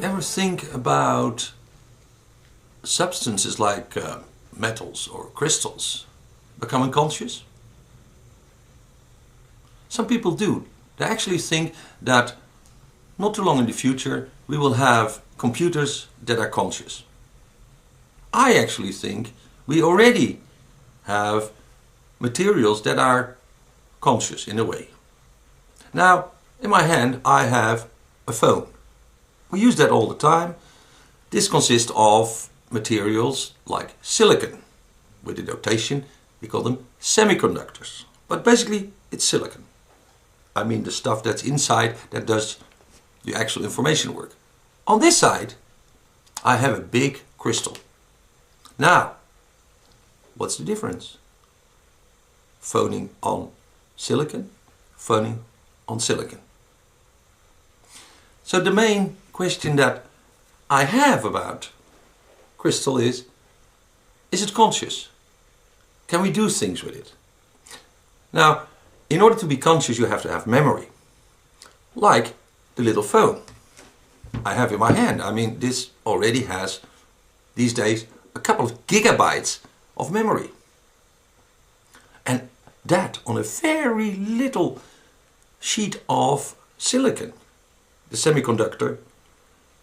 you ever think about substances like metals or crystals becoming conscious? Some people do. They actually think that not too long in the future we will have computers that are conscious. I actually think we already have materials that are conscious in a way. Now, in my hand I have a phone. We use that all the time. This consists of materials like silicon. With the notation we call them semiconductors. But basically it's silicon. I mean the stuff that's inside that does the actual information work. On this side I have a big crystal. Now, what's the difference? Phoning on silicon, phoning on silicon. So the main question that I have about crystal is it conscious? Can we do things with it? Now, in order to be conscious you have to have memory. Like the little phone I have in my hand. I mean, this already has, these days, a couple of gigabytes of memory. And that on a very little sheet of silicon. The semiconductor,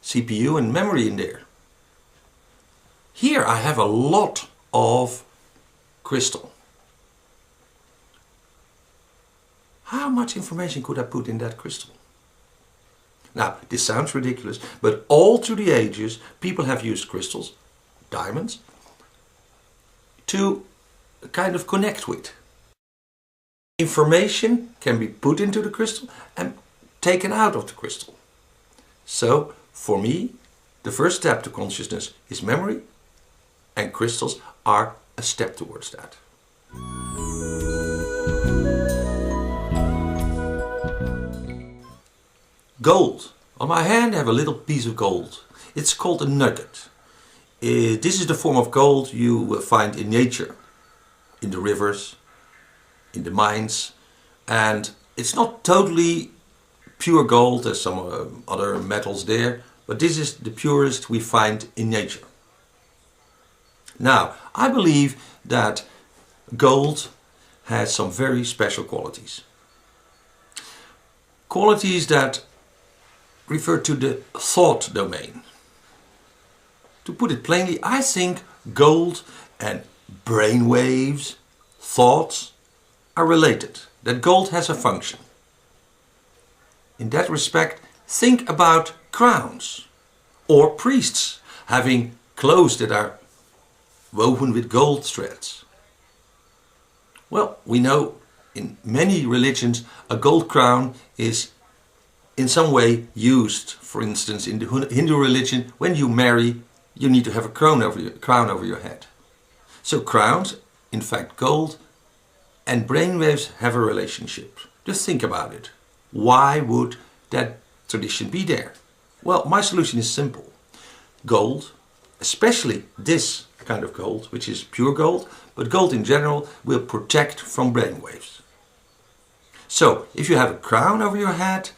CPU and memory in there. Here I have a lot of crystal. How much information could I put in that crystal? Now, this sounds ridiculous, but all through the ages people have used crystals, diamonds, to kind of connect with. Information can be put into the crystal and taken out of the crystal. So, for me, the first step to consciousness is memory, and crystals are a step towards that. Gold. On my hand I have a little piece of gold. It's called a nugget. This is the form of gold you will find in nature, in the rivers, in the mines, and it's not totally pure gold as some other metals there, but this is the purest we find in nature. Now, I believe that gold has some very special qualities. Qualities that refer to the thought domain. To put it plainly, I think gold and brain waves, thoughts, are related. That gold has a function. In that respect, think about crowns or priests having clothes that are woven with gold threads. Well, we know in many religions a gold crown is in some way used. For instance, in the Hindu religion, when you marry, you need to have a crown over your head. So crowns, in fact gold, and brainwaves have a relationship. Just think about it. Why would that tradition be there? Well, my solution is simple. Gold, especially this kind of gold, which is pure gold, but gold in general will protect from brainwaves. So, if you have a crown over your head,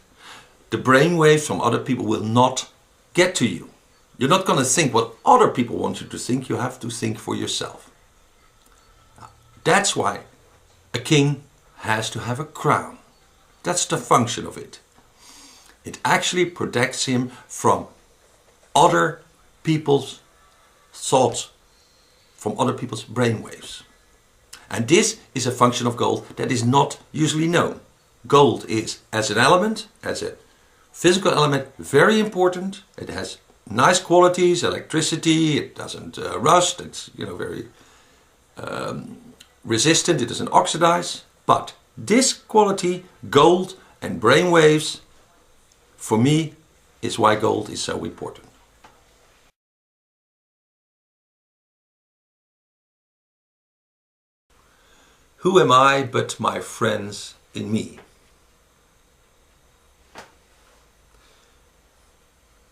the brainwaves from other people will not get to you. You're not going to think what other people want you to think, you have to think for yourself. That's why a king has to have a crown. That's the function of it. It actually protects him from other people's thoughts, from other people's brainwaves. And this is a function of gold that is not usually known. Gold is, as an element, as a physical element, very important. It has nice qualities, electricity, it doesn't rust, it's very resistant, it doesn't oxidize. But this quality, gold and brainwaves, for me, is why gold is so important. Who am I but my friends in me?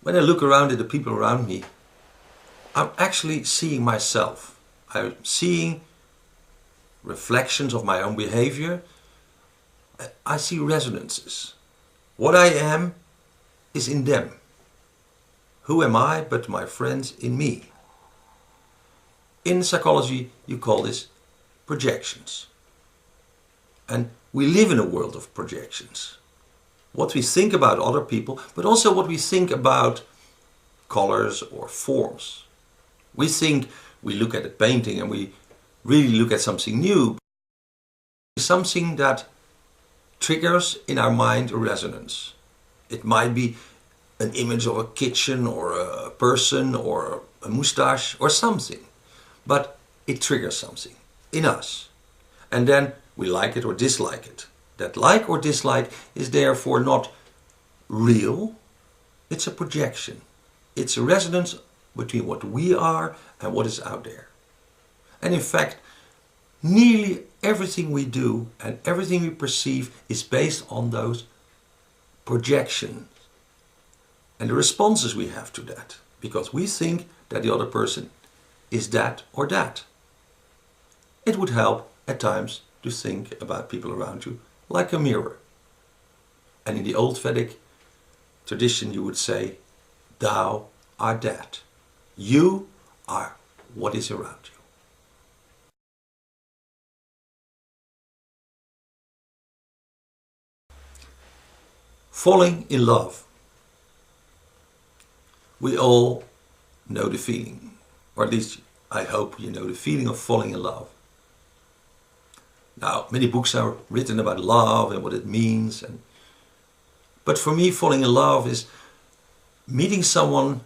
When I look around at the people around me, I'm actually seeing myself. I'm seeing reflections of my own behavior. I see resonances. What I am is in them. Who am I but my friends in me? In psychology, you call this projections. And we live in a world of projections. What we think about other people, but also what we think about colors or forms. We think we look at a painting and we really look at something new. Something that triggers in our mind a resonance. It might be an image of a kitchen or a person or a moustache or something. But it triggers something in us. And then we like it or dislike it. That like or dislike is therefore not real. It's a projection. It's a resonance between what we are and what is out there. And in fact, nearly everything we do and everything we perceive is based on those projections and the responses we have to that, because we think that the other person is that or that. It would help at times to think about people around you like a mirror. And in the old Vedic tradition you would say, thou art that. You are what is around you. Falling in love. We all know the feeling, or at least I hope you know the feeling of falling in love. Now, many books are written about love and what it means. But for me, falling in love is meeting someone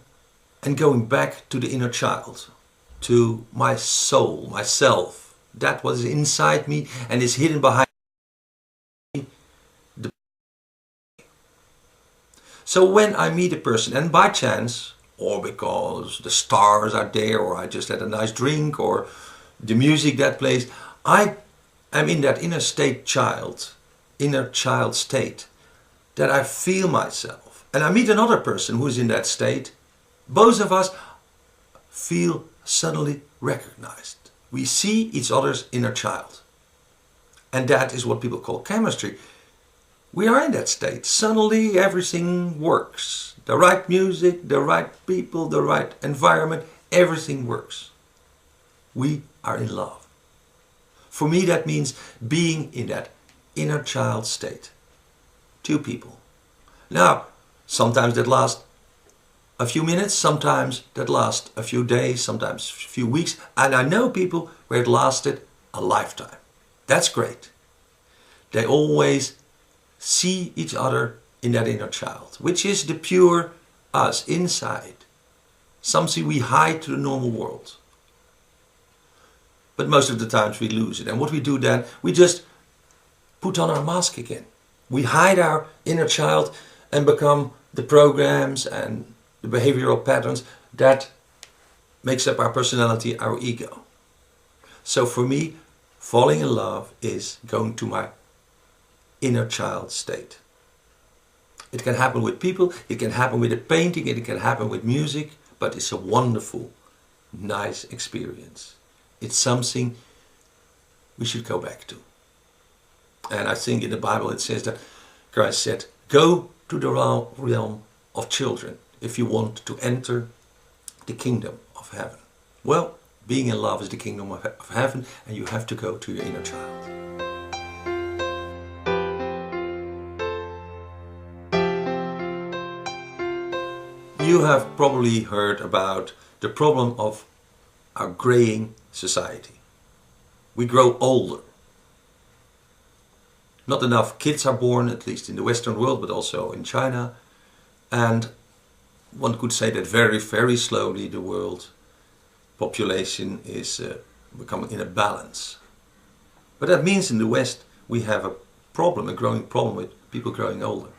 and going back to the inner child, to my soul, myself, that what is inside me and is hidden behind me. So when I meet a person, and by chance, or because the stars are there, or I just had a nice drink, or the music that plays, I am in that inner child state, that I feel myself. And I meet another person who is in that state. Both of us feel suddenly recognized. We see each other's inner child. And that is what people call chemistry. We are in that state. Suddenly everything works. The right music, the right people, the right environment, everything works. We are in love. For me that means being in that inner child state. Two people. Now, sometimes that lasts a few minutes, sometimes that lasts a few days, sometimes a few weeks. And I know people where it lasted a lifetime. That's great. They always see each other in that inner child, which is the pure us inside. Something we hide to the normal world. But most of the times we lose it. And what we do then, we just put on our mask again. We hide our inner child and become the programs and the behavioral patterns that makes up our personality, our ego. So for me, falling in love is going to my inner child state. It can happen with people, it can happen with a painting, it can happen with music, but it's a wonderful, nice experience. It's something we should go back to. And I think in the Bible it says that Christ said, go to the realm of children if you want to enter the kingdom of heaven. Well, being in love is the kingdom of heaven, and you have to go to your inner child. You have probably heard about the problem of our graying society. We grow older. Not enough kids are born, at least in the Western world, but also in China. And one could say that very, very slowly the world population is becoming in a balance. But that means in the West we have a problem, a growing problem with people growing older.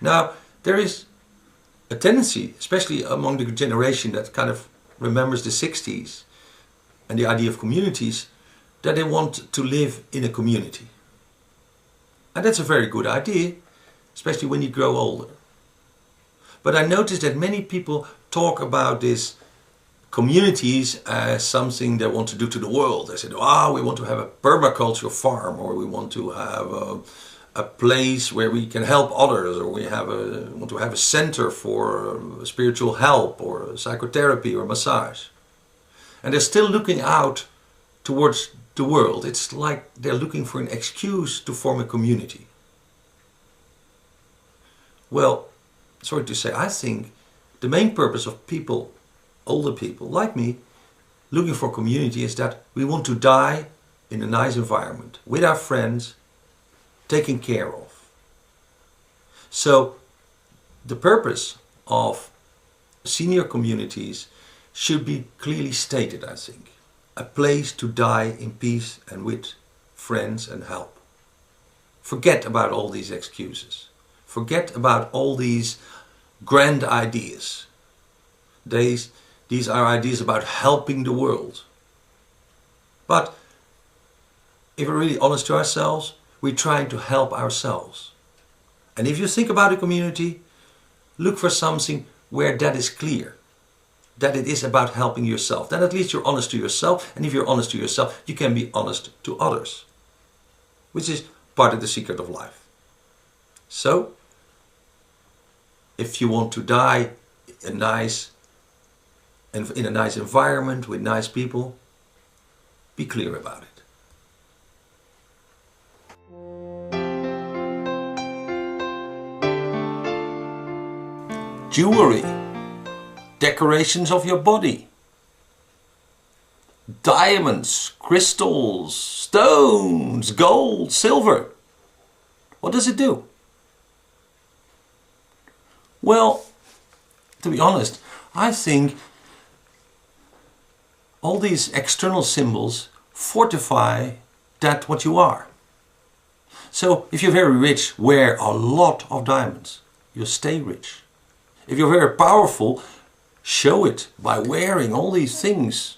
Now, there is a tendency, especially among the generation that kind of remembers the 60s and the idea of communities, that they want to live in a community. And that's a very good idea, especially when you grow older. But I noticed that many people talk about these communities as something they want to do to the world. They said, we want to have a permaculture farm, or we want to have a place where we can help others, or we want to have a center for spiritual help or psychotherapy or massage. And they're still looking out towards the world. It's like they're looking for an excuse to form a community. Well, sorry to say, I think the main purpose of people, older people like me, looking for community is that we want to die in a nice environment with our friends, taken care of. So the purpose of senior communities should be clearly stated, I think. A place to die in peace and with friends and help. Forget about all these excuses. Forget about all these grand ideas. These are ideas about helping the world. But if we're really honest to ourselves, we're trying to help ourselves. And if you think about a community, look for something where that is clear. That it is about helping yourself. Then at least you're honest to yourself. And if you're honest to yourself, you can be honest to others. Which is part of the secret of life. So, if you want to die in a nice environment with nice people, be clear about it. Jewelry, decorations of your body, diamonds, crystals, stones, gold, silver. What does it do? Well, to be honest, I think all these external symbols fortify that what you are. So if you're very rich, wear a lot of diamonds. You'll stay rich. If you're very powerful, show it by wearing all these things.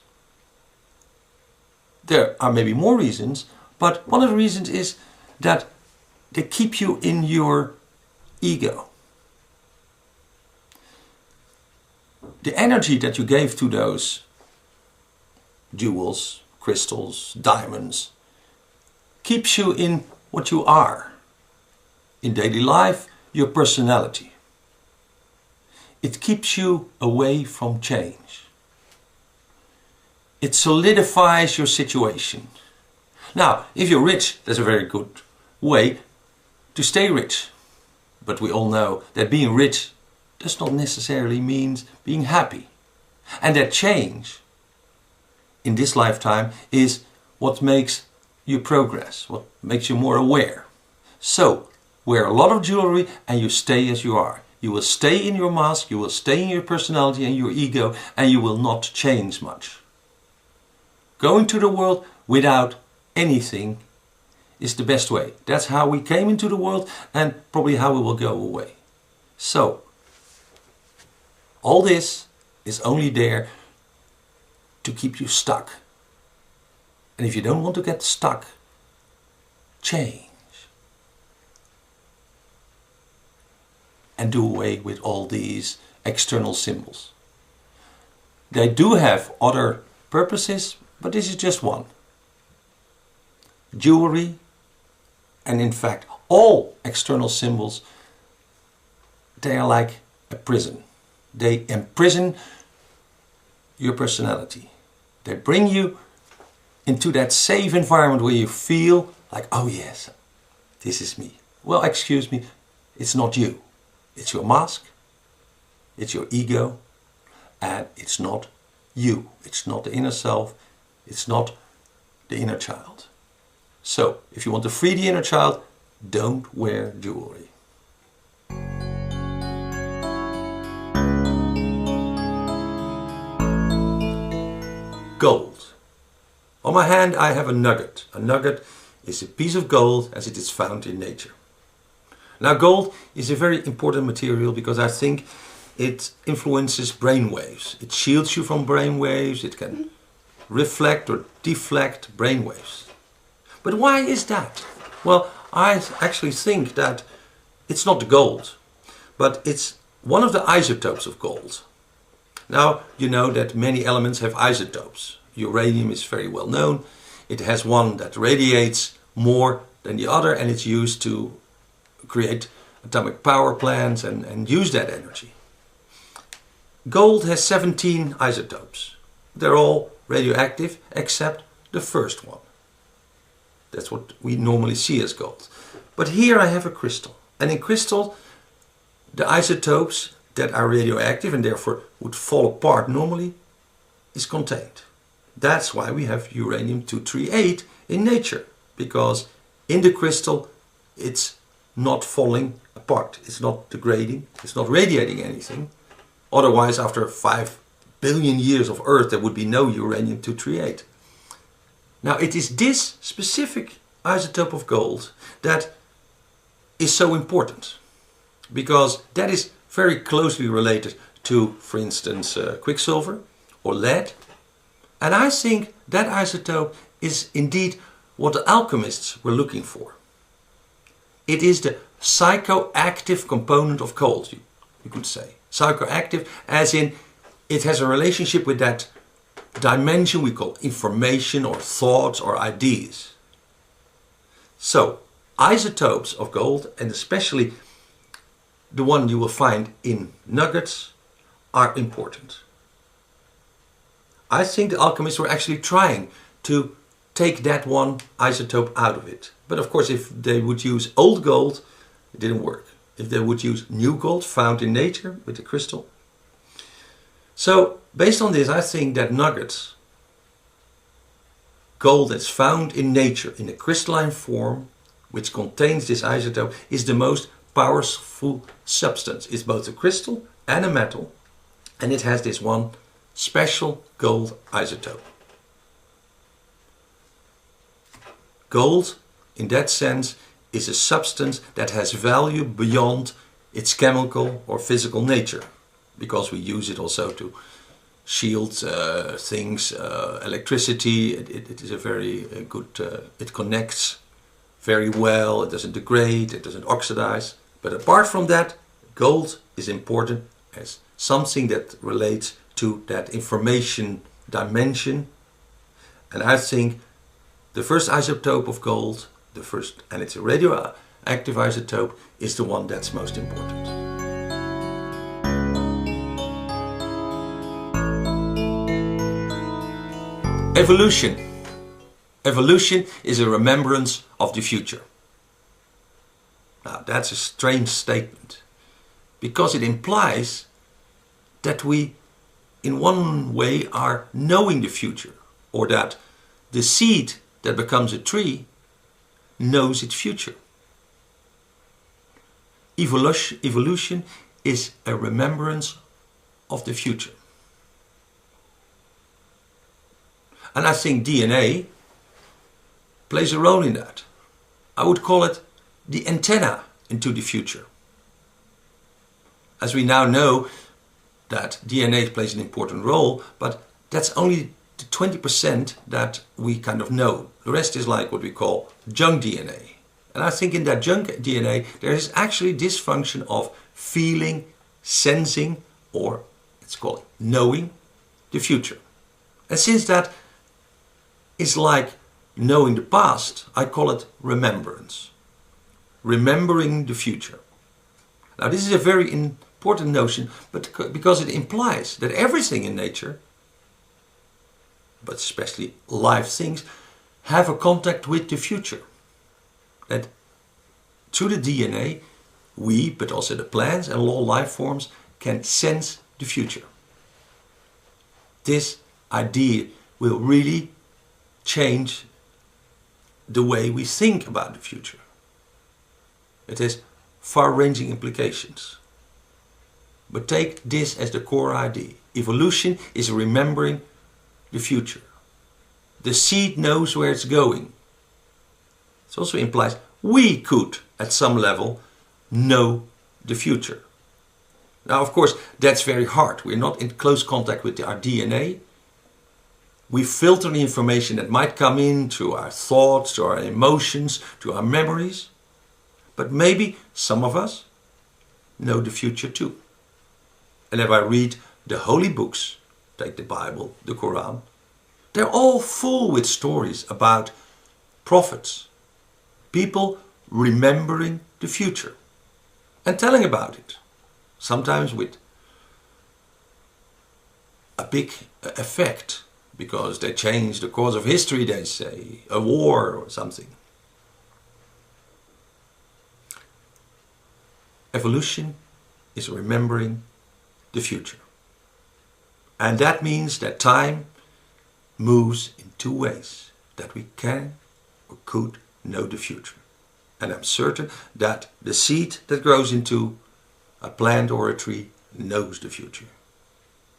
There are maybe more reasons, but one of the reasons is that they keep you in your ego. The energy that you gave to those jewels, crystals, diamonds, keeps you in what you are. In daily life, your personality. It keeps you away from change. It solidifies your situation. Now, if you're rich, that's a very good way to stay rich. But we all know that being rich does not necessarily mean being happy. And that change in this lifetime is what makes you progress, what makes you more aware. So, wear a lot of jewelry and you stay as you are. You will stay in your mask, you will stay in your personality and your ego, and you will not change much. Going to the world without anything is the best way. That's how we came into the world and probably how we will go away. So, all this is only there to keep you stuck. And if you don't want to get stuck, change. And do away with all these external symbols. They do have other purposes, but this is just one. Jewelry, and in fact all external symbols, they are like a prison. They imprison your personality. They bring you into that safe environment where you feel like, oh yes, this is me. Well, excuse me, it's not you. It's your mask, it's your ego, and it's not you. It's not the inner self, it's not the inner child. So, if you want to free the inner child, don't wear jewelry. Gold. On my hand I have a nugget. A nugget is a piece of gold as it is found in nature. Now gold is a very important material because I think it influences brain waves. It shields you from brain waves, it can reflect or deflect brain waves. But why is that? Well, I actually think that it's not the gold, but it's one of the isotopes of gold. Now, you know that many elements have isotopes. Uranium is very well known. It has one that radiates more than the other and it's used to create atomic power plants and use that energy. Gold has 17 isotopes. They're all radioactive except the first one. That's what we normally see as gold. But here I have a crystal. And in crystal, the isotopes that are radioactive and therefore would fall apart normally is contained. That's why we have uranium-238 in nature. Because in the crystal it's not falling apart. It's not degrading. It's not radiating anything. Otherwise, after 5 billion years of Earth, there would be no uranium-238. Now, it is this specific isotope of gold that is so important, because that is very closely related to, for instance, quicksilver or lead. And I think that isotope is indeed what the alchemists were looking for. It is the psychoactive component of gold, you could say. Psychoactive as in it has a relationship with that dimension we call information or thoughts or ideas. So, isotopes of gold, and especially the one you will find in nuggets, are important. I think the alchemists were actually trying to take that one isotope out of it. But of course, if they would use old gold, it didn't work. If they would use new gold found in nature with the crystal. So, based on this, I think that nuggets, gold that's found in nature in a crystalline form, which contains this isotope, is the most powerful substance. It's both a crystal and a metal, and it has this one special gold isotope. Gold, in that sense, is a substance that has value beyond its chemical or physical nature, because we use it also to shield things, electricity. It is a very good, it connects very well, it doesn't degrade, it doesn't oxidize. But apart from that, gold is important as something that relates to that information dimension. And I think the first isotope of gold, and it's a radioactive isotope, is the one that's most important. Evolution. Evolution is a remembrance of the future. Now, that's a strange statement, because it implies that we, in one way, are knowing the future, or that the seed that becomes a tree knows its future. Evolution is a remembrance of the future. And I think DNA plays a role in that. I would call it the antenna into the future. As we now know that DNA plays an important role, but that's only the 20% that we kind of know. The rest is like what we call junk DNA. And I think in that junk DNA there is actually this function of feeling, sensing, or it's called knowing the future. And since that is like knowing the past, I call it remembrance. Remembering the future. Now this is a very important notion, but because it implies that everything in nature, but especially live things, have a contact with the future. That through the DNA, we, but also the plants and all life forms, can sense the future. This idea will really change the way we think about the future. It has far-ranging implications. But take this as the core idea. Evolution is remembering the future. The seed knows where it's going. It also implies we could, at some level, know the future. Now, of course, that's very hard. We're not in close contact with our DNA. We filter the information that might come in through our thoughts, through our emotions, through our memories. But maybe some of us know the future too. And if I read the holy books, take the Bible, the Quran, they're all full with stories about prophets, people remembering the future. and telling about it, sometimes with a big effect, because they change the course of history, they say, a war or something. Evolution is remembering the future. And that means that time moves in two ways, that we can or could know the future. And I'm certain that the seed that grows into a plant or a tree knows the future.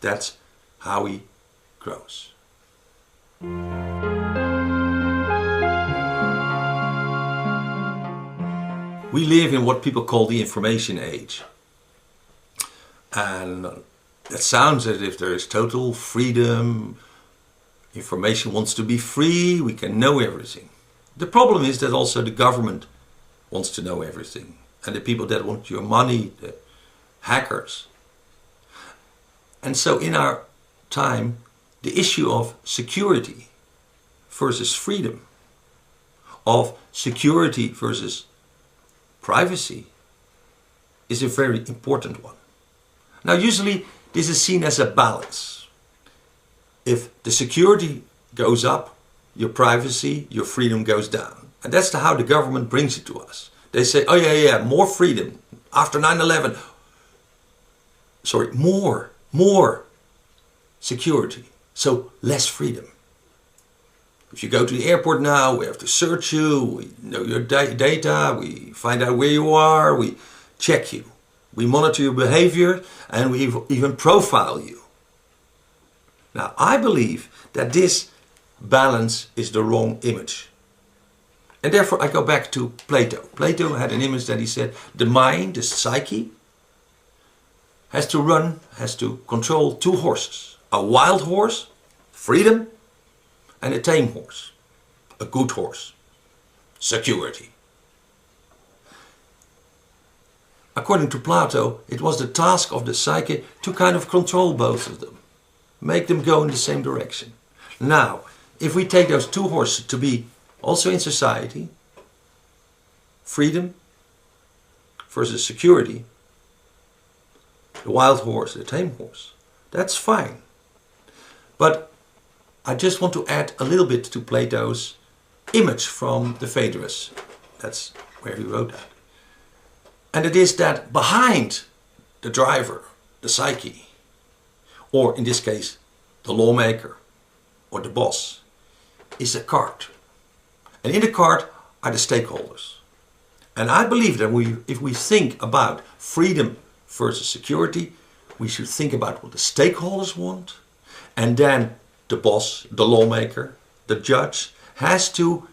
That's how he grows. We live in what people call the information age. And it sounds as if there is total freedom. Information wants to be free, we can know everything. The problem is that also the government wants to know everything. And the people that want your money, the hackers. And so in our time, the issue of security versus freedom, of security versus privacy, is a very important one. Now usually this is seen as a balance. If the security goes up, your privacy, your freedom goes down. And that's how the government brings it to us. They say, oh yeah, more freedom. After 9/11, sorry, more security. So less freedom. If you go to the airport now, we have to search you, we know your data, we find out where you are, we check you. We monitor your behavior and we even profile you. Now, I believe that this balance is the wrong image. And therefore I go back to Plato. Plato had an image that he said, the mind, the psyche, has to control two horses. A wild horse, freedom, and a tame horse, a good horse, security. According to Plato, it was the task of the psyche to kind of control both of them, make them go in the same direction. Now, if we take those two horses to be also in society, freedom versus security, the wild horse, the tame horse, that's fine. But I just want to add a little bit to Plato's image from the Phaedrus. That's where he wrote that. And it is that behind the driver, the psyche, or in this case, the lawmaker or the boss, is a cart. And in the cart are the stakeholders. And I believe that if we think about freedom versus security, we should think about what the stakeholders want, and then the boss, the lawmaker, the judge has to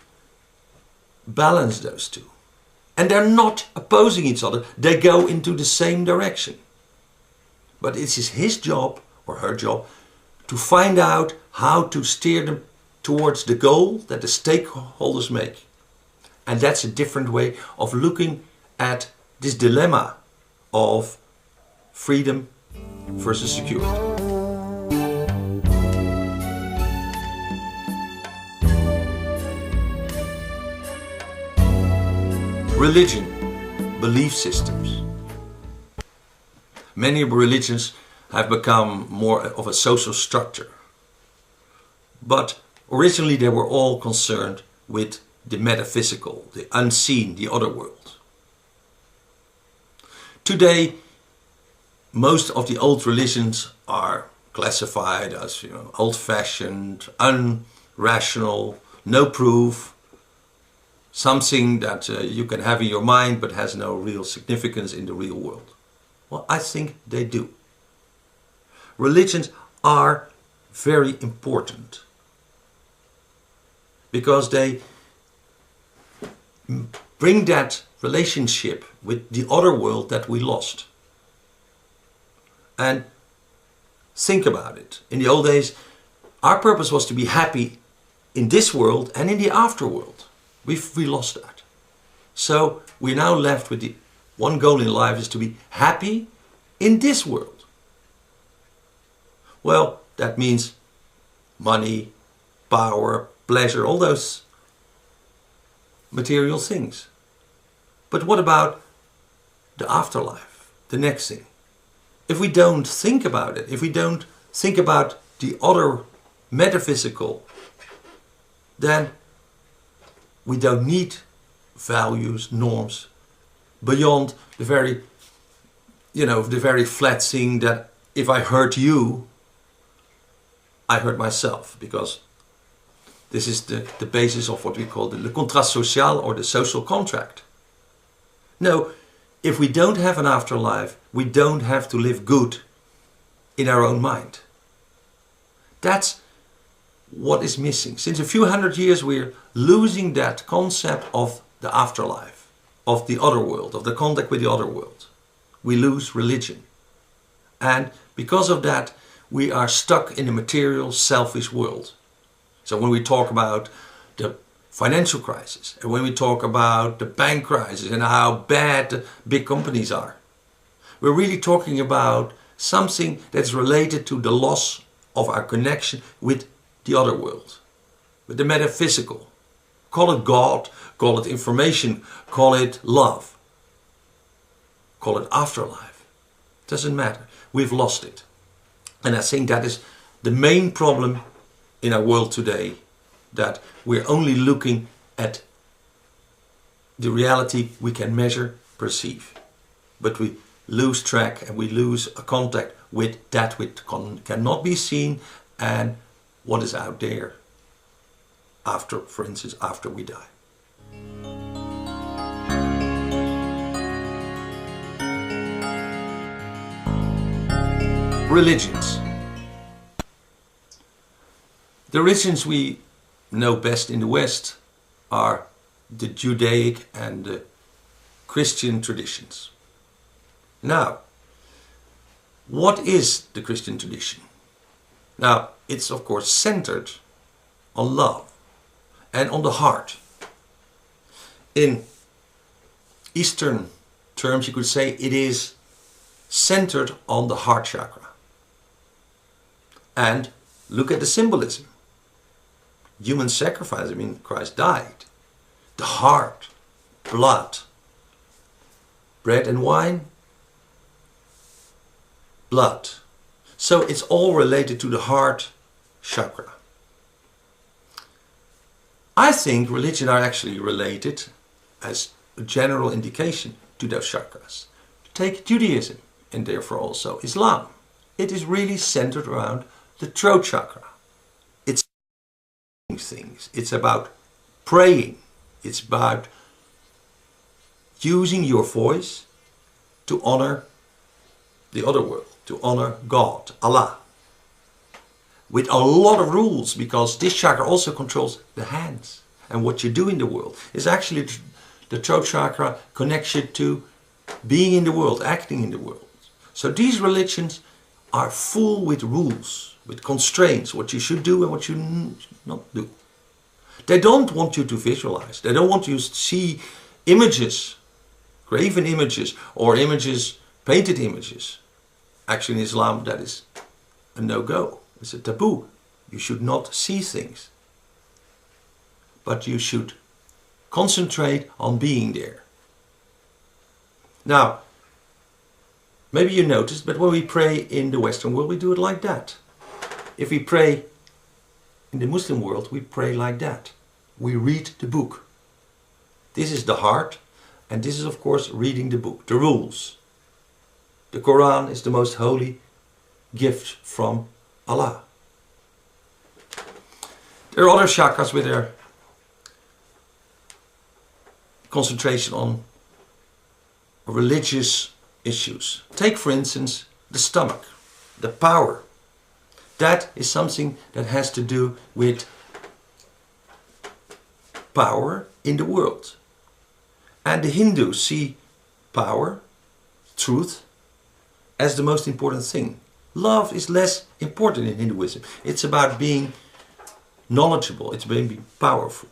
balance those two. And they're not opposing each other, they go into the same direction. But it is his job or her job to find out how to steer them towards the goal that the stakeholders make. And that's a different way of looking at this dilemma of freedom versus security. Religion, belief systems. Many religions have become more of a social structure. But originally they were all concerned with the metaphysical, the unseen, the other world. Today, most of the old religions are classified as, old-fashioned, unrational, no proof, something that you can have in your mind but has no real significance in the real world. Well, I think they do. Religions are very important because they bring that relationship with the other world that we lost. And think about it. In the old days, our purpose was to be happy in this world and in the afterworld. We lost that. So we're now left with the one goal in life is to be happy in this world. Well, that means money, power, pleasure, all those material things. But what about the afterlife, the next thing. If we don't think about it, if we don't think about the other metaphysical, then we don't need values, norms, beyond the very, the very flat thing that if I hurt you, I hurt myself, because this is the basis of what we call the contrat social, or the social contract. No, if we don't have an afterlife, we don't have to live good in our own mind. That's what is missing. Since a few hundred years we're losing that concept of the afterlife, of the other world, of the contact with the other world. We lose religion. And because of that, we are stuck in a material, selfish world. So when we talk about the financial crisis, and when we talk about the bank crisis and how bad the big companies are, we're really talking about something that's related to the loss of our connection with the other world, with the metaphysical. Call it God, call it information, call it love, call it afterlife. Doesn't matter. We've lost it. And I think that is the main problem in our world today, that we're only looking at the reality we can measure, perceive. But we lose track and we lose a contact with that which cannot be seen and what is out there after, for instance, after we die. Religions. The religions we know best in the West are the Judaic and the Christian traditions. Now, what is the Christian tradition? Now, it's of course centered on love and on the heart. In Eastern terms, you could say it is centered on the heart chakra. And look at the symbolism. Human sacrifice, Christ died. The heart, blood, bread and wine, blood. So it's all related to the heart chakra. I think religion are actually related, as a general indication, to those chakras. Take Judaism, and therefore also Islam. It is really centered around the throat chakra. It's things. It's about praying. It's about using your voice to honor the other world, to honor God, Allah. With a lot of rules, because this chakra also controls the hands and what you do in the world. It's actually the throat chakra connects you to being in the world, acting in the world. So these religions are full with rules, with constraints, what you should do and what you not do. They don't want you to visualize. They don't want you to see images, graven images, or images, painted images. Actually in Islam that is a no-go. It's a taboo. You should not see things. But you should concentrate on being there. Now, maybe you noticed, but when we pray in the Western world, we do it like that. If we pray in the Muslim world, we pray like that. We read the book. This is the heart, and this is of course reading the book, the rules. The Quran is the most holy gift from Allah. There are other chakras with their concentration on religious issues. Take for instance the stomach, the power. That is something that has to do with power in the world. And the Hindus see power, truth, as the most important thing. Love is less important in Hinduism. It's about being knowledgeable, it's about being powerful.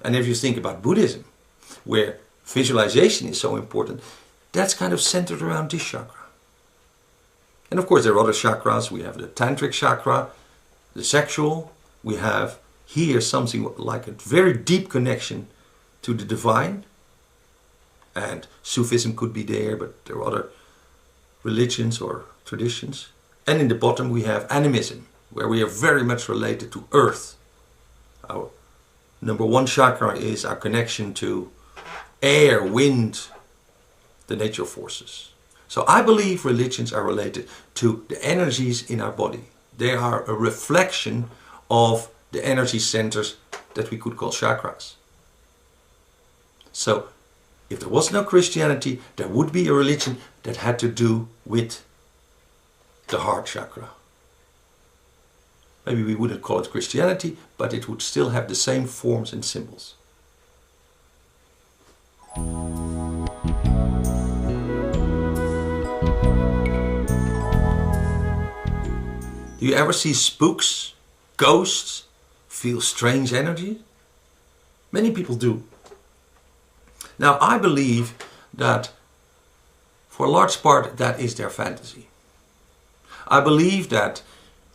And if you think about Buddhism, where visualization is so important, that's kind of centered around this chakra. And of course there are other chakras. We have the tantric chakra, the sexual. We have here something like a very deep connection to the divine. And Sufism could be there, but there are other religions or traditions. And in the bottom we have animism, where we are very much related to earth. Our number one chakra is our connection to air, wind, the nature forces. So I believe religions are related to the energies in our body. They are a reflection of the energy centers that we could call chakras. So if there was no Christianity, there would be a religion that had to do with the heart chakra. Maybe we wouldn't call it Christianity, but it would still have the same forms and symbols. Do you ever see spooks, ghosts, feel strange energy? Many people do. Now I believe that for a large part that is their fantasy. I believe that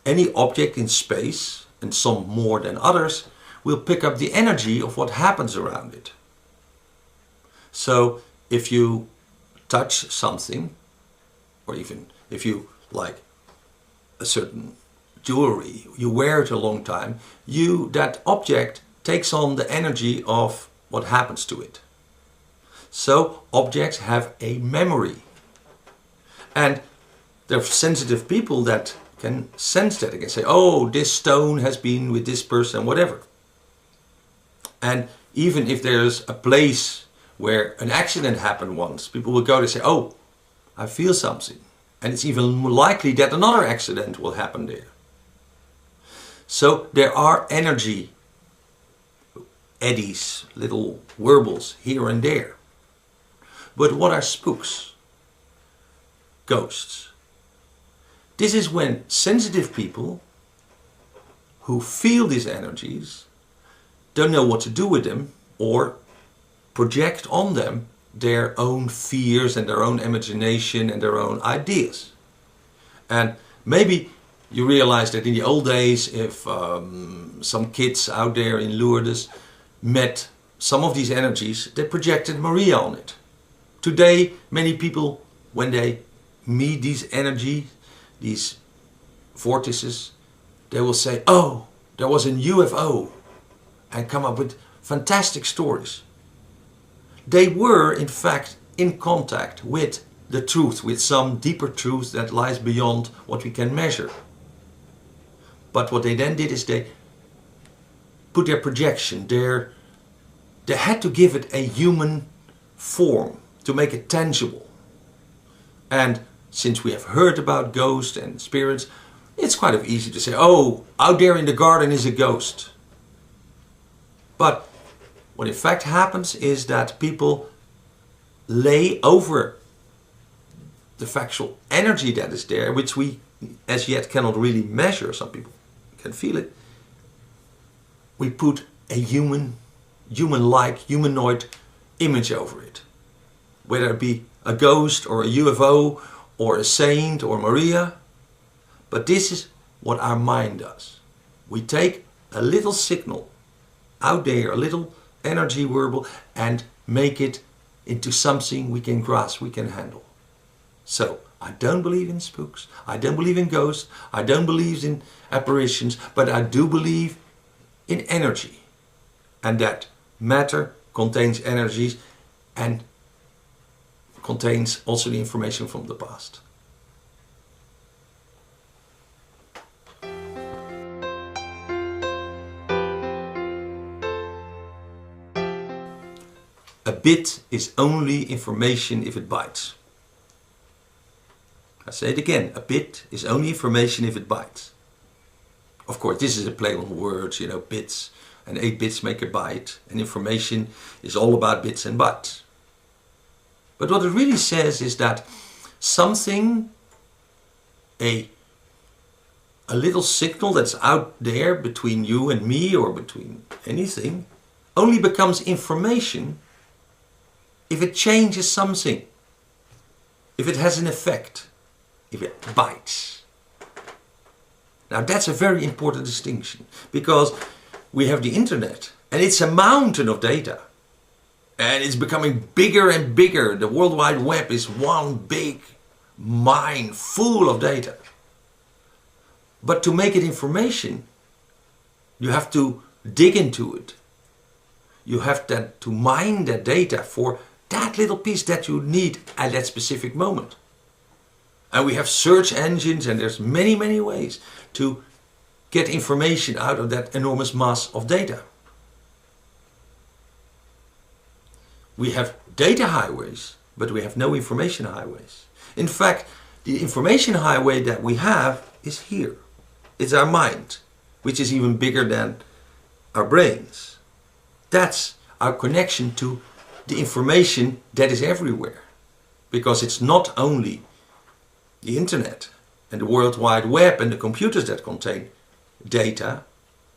any object in space, and some more than others, will pick up the energy of what happens around it. So if you touch something, or even if you like a certain jewelry, you wear it a long time, that object takes on the energy of what happens to it. So objects have a memory. And there are sensitive people that can sense that. They can say, oh, this stone has been with this person, whatever. And even if there's a place where an accident happened once, people will go to say, oh, I feel something. And it's even more likely that another accident will happen there. So there are energy eddies, little warbles here and there. But what are spooks? Ghosts. This is when sensitive people who feel these energies don't know what to do with them or project on them their own fears and their own imagination and their own ideas. And maybe you realize that in the old days, if some kids out there in Lourdes met some of these energies, they projected Maria on it. Today, many people, when they meet these energies, these vortices, they will say, oh, there was a UFO, and come up with fantastic stories. They were, in fact, in contact with the truth, with some deeper truth that lies beyond what we can measure. But what they then did is they put their projection, they had to give it a human form to make it tangible. And since we have heard about ghosts and spirits, it's quite easy to say, oh, out there in the garden is a ghost. But what in fact happens is that people lay over the factual energy that is there, which we as yet cannot really measure. Some people can feel it. We put a human-like, humanoid image over it. Whether it be a ghost or a UFO or a saint or Maria. But this is what our mind does. We take a little signal out there, a little energy warble, and make it into something we can grasp, we can handle. So, I don't believe in spooks, I don't believe in ghosts, I don't believe in apparitions, but I do believe in energy. And that matter contains energies and contains also the information from the past. A bit is only information if it bites. I say it again, a bit is only information if it bites. Of course, this is a play on words, bits, and 8 bits make a byte, and information is all about bits and bytes. But what it really says is that something, a little signal that's out there between you and me or between anything, only becomes information if it changes something, if it has an effect, if it bites. Now that's a very important distinction, because we have the internet and it's a mountain of data. And it's becoming bigger and bigger. The World Wide Web is one big mine full of data. But to make it information, you have to dig into it. You have to mine that data for that little piece that you need at that specific moment. And we have search engines, and there's many, many ways to get information out of that enormous mass of data. We have data highways, but we have no information highways. In fact, the information highway that we have is here. It's our mind, which is even bigger than our brains. That's our connection to the information that is everywhere. Because it's not only the internet and the World Wide Web and the computers that contain data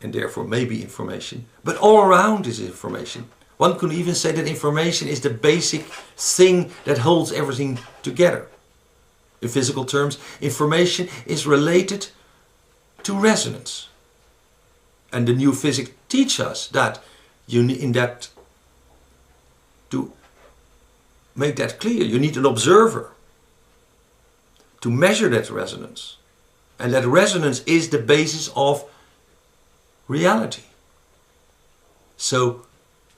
and therefore maybe information, but all around is information. One could even say that information is the basic thing that holds everything together. In physical terms, information is related to resonance. And the new physics teach us that you need to make that clear, you need an observer to measure that resonance. And that resonance is the basis of reality. So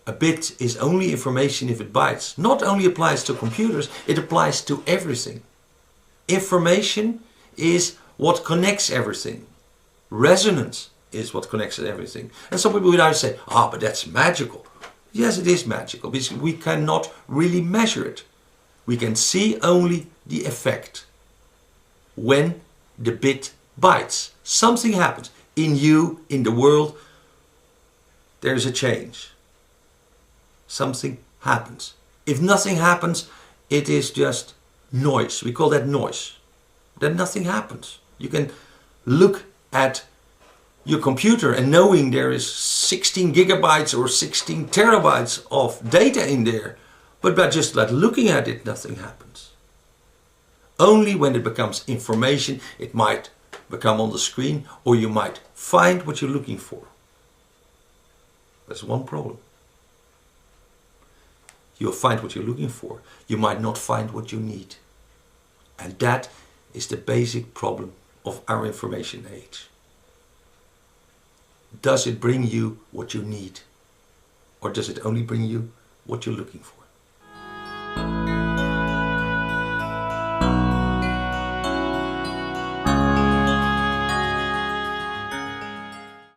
a bit is only information if it bites. Not only applies to computers, it applies to everything. Information is what connects everything. Resonance is what connects everything. And some people would either say, but that's magical. Yes, it is magical, because we cannot really measure it. We can see only the effect. When the bit bites, something happens. In you, in the world, there is a change. Something happens. If nothing happens, it is just noise. We call that noise. Then nothing happens. You can look at your computer and knowing there is 16 gigabytes or 16 terabytes of data in there, but by just looking at it, nothing happens. Only when it becomes information, it might become on the screen, or you might find what you're looking for. That's one problem. You'll find what you're looking for. You might not find what you need. And that is the basic problem of our information age. Does it bring you what you need? Or does it only bring you what you're looking for?